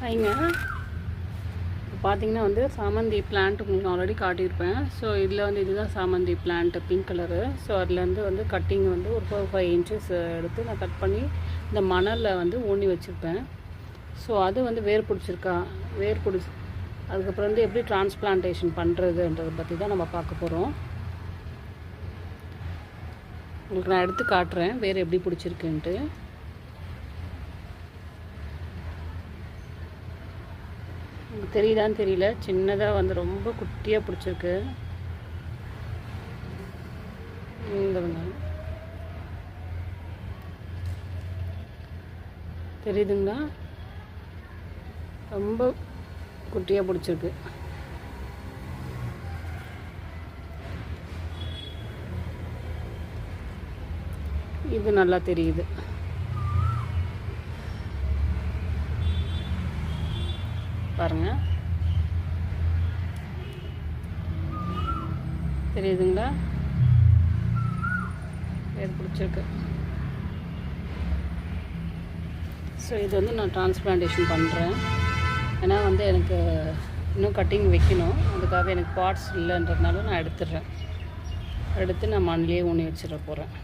ஐங்க இப்போ பார்த்தீங்கன்னா வந்து சாமந்தி பிளான்ட் உங்களுக்கு ஆல்ரெடி காட்டியிருப்பேன். ஸோ இதில் வந்து இதுதான் சாமந்தி பிளான்ட்டு பிங்க் கலரு. ஸோ அதுலேருந்து வந்து கட்டிங் வந்து ஒரு 5 இன்ச்சஸ் எடுத்து நான் கட் பண்ணி இந்த மணலில் வந்து ஊனி வச்சுருப்பேன். ஸோ அது வந்து வேர் பிடிச்சிருக்கா, வேர் பிடிச்சி அதுக்கப்புறம் வந்து எப்படி டிரான்ஸ்பிளான்டேஷன் பண்ணுறதுன்றதை பற்றி தான் நம்ம பார்க்க போகிறோம். உங்களுக்கு நான் எடுத்து காட்டுறேன் வேர் எப்படி பிடிச்சிருக்குன்ட்டு. உங்களுக்கு தெரியுதான்னு தெரியல, சின்னதாக வந்து ரொம்ப குட்டியாக பிடிச்சிருக்கு. தெரியுதுங்களா? ரொம்ப குட்டியாக பிடிச்சிருக்கு. இது நல்லா தெரியுது. பாருங்க, தெரியுதுங்களா? வேர் பிடிச்சிருக்கு. ஸோ இது வந்து நான் டிரான்ஸ்பிளான்டேஷன் பண்ணுறேன். ஏன்னா வந்து எனக்கு இன்னும் கட்டிங் வைக்கணும். அதுக்காக எனக்கு பாட்ஸ் இல்லைன்றதுனால நான் எடுத்துடுறேன். எடுத்து நான் மண்ணிலே ஊனி வச்சிட போகிறேன்.